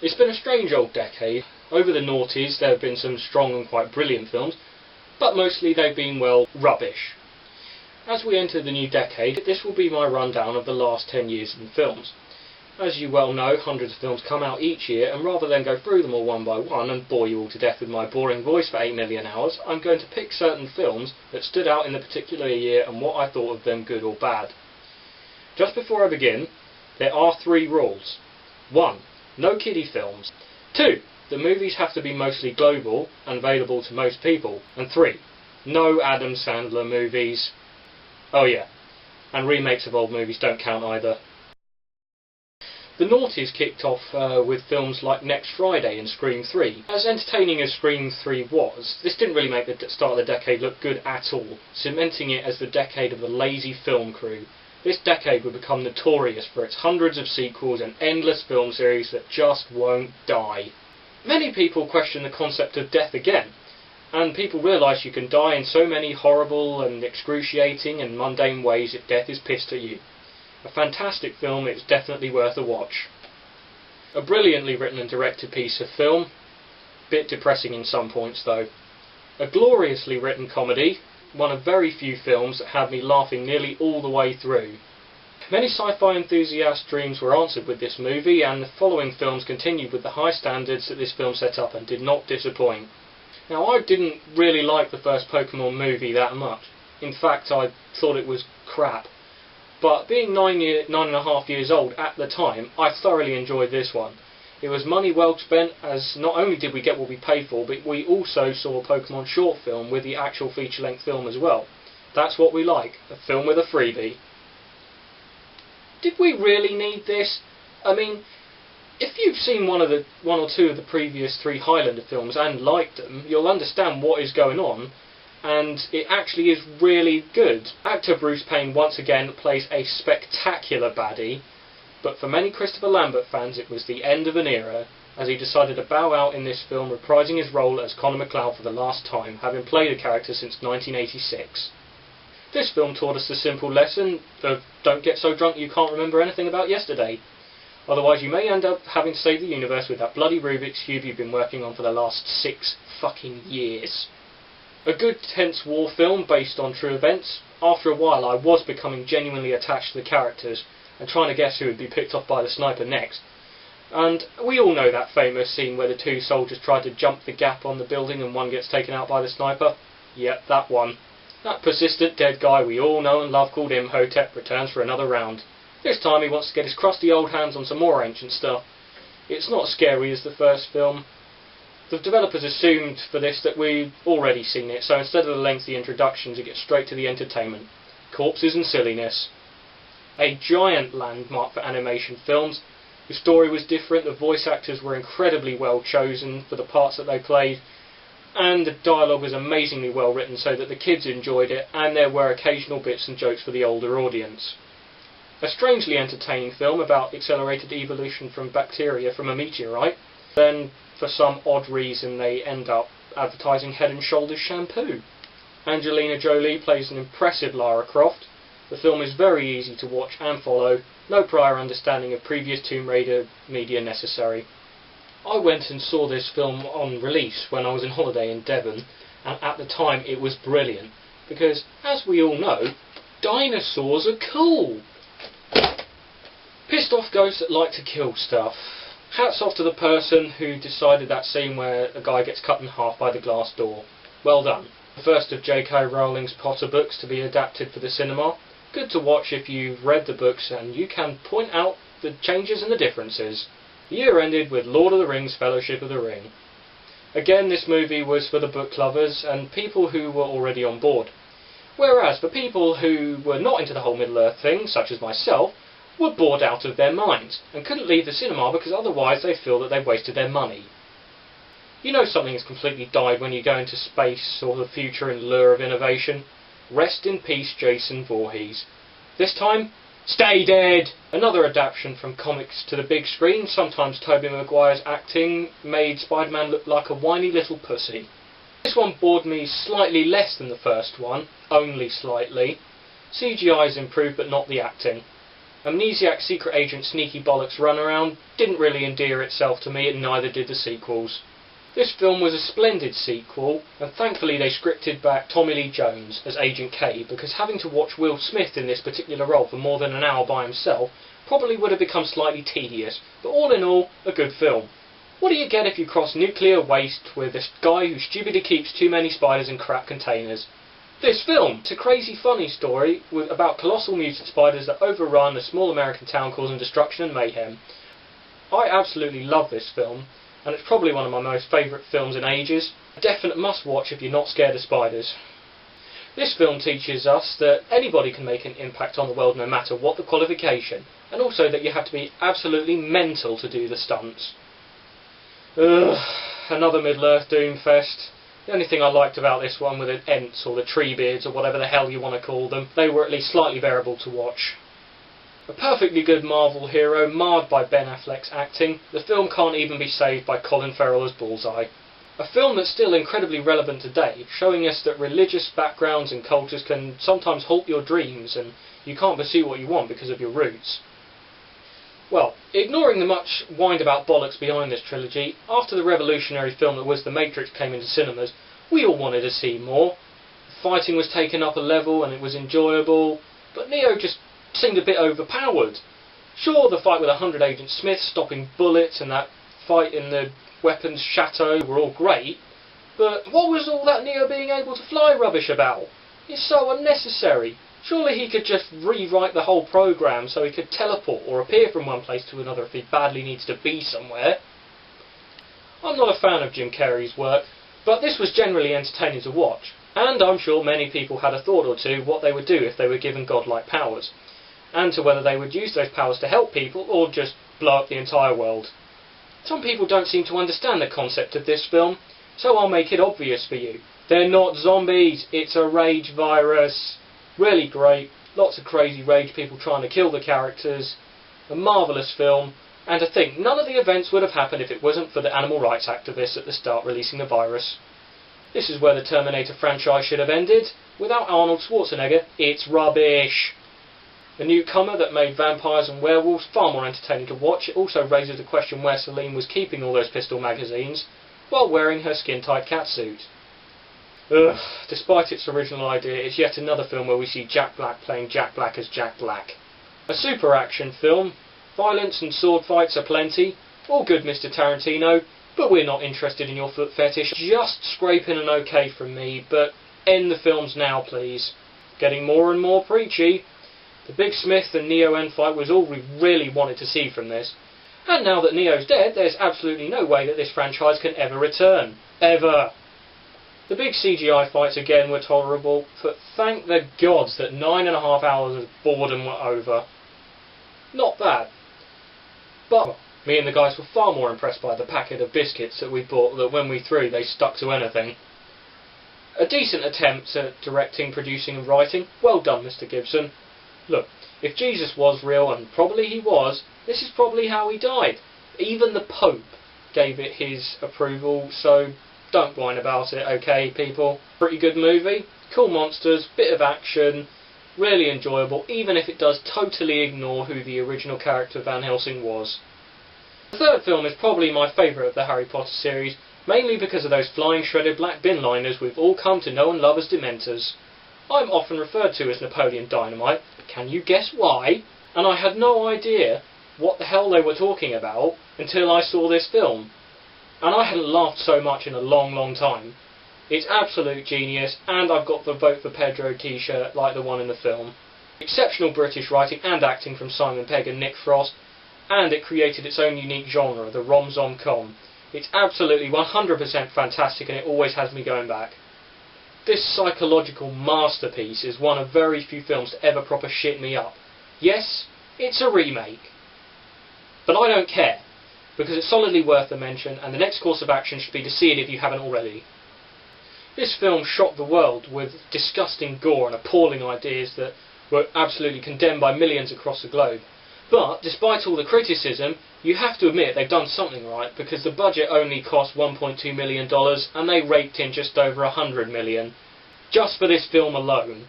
It's been a strange old decade. Over the noughties there have been some strong and quite brilliant films, but mostly they've been, well, rubbish. As we enter the new decade, this will be my rundown of the last 10 years in films. As you well know, hundreds of films come out each year, and rather than go through them all one by one and bore you all to death with my boring voice for 8 million hours, I'm going to pick certain films that stood out in the particular year and what I thought of them, good or bad. Just before I begin, there are 3 rules. 1. No kiddie films. 2. The movies have to be mostly global and available to most people. And 3. No Adam Sandler movies. Oh yeah, and remakes of old movies don't count either. The noughties kicked off with films like Next Friday and Scream 3. As entertaining as Scream 3 was, this didn't really make the start of the decade look good at all, cementing it as the decade of the lazy film crew. This decade would become notorious for its hundreds of sequels and endless film series that just won't die. Many people question the concept of death again, and people realise you can die in so many horrible and excruciating and mundane ways if death is pissed at you. A fantastic film, it's definitely worth a watch. A brilliantly written and directed piece of film, bit depressing in some points though. A gloriously written comedy, one of very few films that had me laughing nearly all the way through. Many sci-fi enthusiasts' dreams were answered with this movie, and the following films continued with the high standards that this film set up and did not disappoint. Now, I didn't really like the first Pokemon movie that much. In fact, I thought it was crap. But being 9.5 years old at the time, I thoroughly enjoyed this one. It was money well spent, as not only did we get what we paid for, but we also saw a Pokemon short film with the actual feature-length film as well. That's what we like, a film with a freebie. Did we really need this? I mean, if you've seen one or two of the previous 3 Highlander films and liked them, you'll understand what is going on, and it actually is really good. Actor Bruce Payne once again plays a spectacular baddie, but for many Christopher Lambert fans it was the end of an era, as he decided to bow out in this film, reprising his role as Connor MacLeod for the last time, having played the character since 1986. This film taught us the simple lesson of don't get so drunk you can't remember anything about yesterday. Otherwise you may end up having to save the universe with that bloody Rubik's Cube you've been working on for the last 6 fucking years. A good tense war film based on true events. After a while I was becoming genuinely attached to the characters and trying to guess who would be picked off by the sniper next. And we all know that famous scene where the 2 soldiers try to jump the gap on the building and one gets taken out by the sniper. Yep, that one. That persistent dead guy we all know and love called Imhotep returns for another round. This time he wants to get his crusty old hands on some more ancient stuff. It's not as scary as the first film. The developers assumed for this that we'd already seen it, so instead of the lengthy introductions it gets straight to the entertainment. Corpses and silliness. A giant landmark for animation films. The story was different, the voice actors were incredibly well chosen for the parts that they played, and the dialogue was amazingly well written so that the kids enjoyed it, and there were occasional bits and jokes for the older audience. A strangely entertaining film about accelerated evolution from bacteria from a meteorite. Then, for some odd reason, they end up advertising Head & Shoulders shampoo. Angelina Jolie plays an impressive Lara Croft. The film is very easy to watch and follow, no prior understanding of previous Tomb Raider media necessary. I went and saw this film on release when I was on holiday in Devon, and at the time it was brilliant, because, as we all know, dinosaurs are cool! Pissed off ghosts that like to kill stuff. Hats off to the person who decided that scene where a guy gets cut in half by the glass door. Well done. The first of J.K. Rowling's Potter books to be adapted for the cinema. Good to watch if you've read the books and you can point out the changes and the differences. The year ended with Lord of the Rings Fellowship of the Ring. Again, this movie was for the book lovers and people who were already on board. Whereas for people who were not into the whole Middle-earth thing, such as myself, were bored out of their minds and couldn't leave the cinema because otherwise they feel that they've wasted their money. You know something has completely died when you go into space or the future in lure of innovation. Rest in peace, Jason Voorhees. This time, stay dead! Another adaptation from comics to the big screen. Sometimes Tobey Maguire's acting made Spider-Man look like a whiny little pussy. This one bored me slightly less than the first one, only slightly. CGI is improved but not the acting. Amnesiac secret agent sneaky bollocks runaround didn't really endear itself to me, and neither did the sequels. This film was a splendid sequel, and thankfully they scripted back Tommy Lee Jones as Agent K, because having to watch Will Smith in this particular role for more than an hour by himself probably would have become slightly tedious, but all in all, a good film. What do you get if you cross nuclear waste with a guy who stupidly keeps too many spiders in crap containers? This film! It's a crazy funny story about colossal mutant spiders that overrun a small American town causing destruction and mayhem. I absolutely love this film, and it's probably one of my most favourite films in ages. A definite must watch if you're not scared of spiders. This film teaches us that anybody can make an impact on the world no matter what the qualification, and also that you have to be absolutely mental to do the stunts. Ugh, another Middle-earth Doomfest. The only thing I liked about this one were the Ents or the Treebeards or whatever the hell you want to call them. They were at least slightly bearable to watch. A perfectly good Marvel hero, marred by Ben Affleck's acting, the film can't even be saved by Colin Farrell as Bullseye. A film that's still incredibly relevant today, showing us that religious backgrounds and cultures can sometimes halt your dreams and you can't pursue what you want because of your roots. Well, ignoring the much wind-about bollocks behind this trilogy, after the revolutionary film that was The Matrix came into cinemas, we all wanted to see more. The fighting was taken up a level and it was enjoyable, but Neo just seemed a bit overpowered. Sure, the fight with 100 Agent Smith stopping bullets and that fight in the weapons chateau were all great, but what was all that Neo being able to fly rubbish about? It's so unnecessary. Surely he could just rewrite the whole programme so he could teleport or appear from one place to another if he badly needs to be somewhere. I'm not a fan of Jim Carrey's work, but this was generally entertaining to watch, and I'm sure many people had a thought or two what they would do if they were given godlike powers, and to whether they would use those powers to help people or just blow up the entire world. Some people don't seem to understand the concept of this film, so I'll make it obvious for you. They're not zombies, it's a rage virus. Really great, lots of crazy rage people trying to kill the characters, a marvellous film, and to think none of the events would have happened if it wasn't for the animal rights activists at the start releasing the virus. This is where the Terminator franchise should have ended. Without Arnold Schwarzenegger, it's rubbish. The newcomer that made vampires and werewolves far more entertaining to watch. It also raises the question where Celine was keeping all those pistol magazines while wearing her skin-tight catsuit. Ugh, despite its original idea, it's yet another film where we see Jack Black playing Jack Black as Jack Black. A super action film, violence and sword fights are plenty, all good Mr. Tarantino, but we're not interested in your foot fetish. Just scraping an okay from me, but end the films now please. Getting more and more preachy. The Big Smith and Neo end fight was all we really wanted to see from this. And now that Neo's dead, there's absolutely no way that this franchise can ever return. Ever. The big CGI fights again were tolerable, but thank the gods that 9.5 hours of boredom were over. Not bad. But me and the guys were far more impressed by the packet of biscuits that we bought that when we threw they stuck to anything. A decent attempt at directing, producing and writing. Well done, Mr. Gibson. Look, if Jesus was real, and probably he was, this is probably how he died. Even the Pope gave it his approval, so don't whine about it, okay, people? Pretty good movie, cool monsters, bit of action, really enjoyable, even if it does totally ignore who the original character Van Helsing was. The third film is probably my favourite of the Harry Potter series, mainly because of those flying shredded black bin liners we've all come to know and love as Dementors. I'm often referred to as Napoleon Dynamite, but can you guess why? And I had no idea what the hell they were talking about until I saw this film. And I hadn't laughed so much in a long, long time. It's absolute genius, and I've got the Vote for Pedro t-shirt like the one in the film. Exceptional British writing and acting from Simon Pegg and Nick Frost, and it created its own unique genre, the rom-zom-com. It's absolutely 100% fantastic, and it always has me going back. This psychological masterpiece is one of very few films to ever proper shit me up. Yes, it's a remake. But I don't care, because it's solidly worth the mention, and the next course of action should be to see it if you haven't already. This film shocked the world with disgusting gore and appalling ideas that were absolutely condemned by millions across the globe. But, despite all the criticism, you have to admit they've done something right, because the budget only cost $1.2 million, and they raked in just over $100 million, just for this film alone.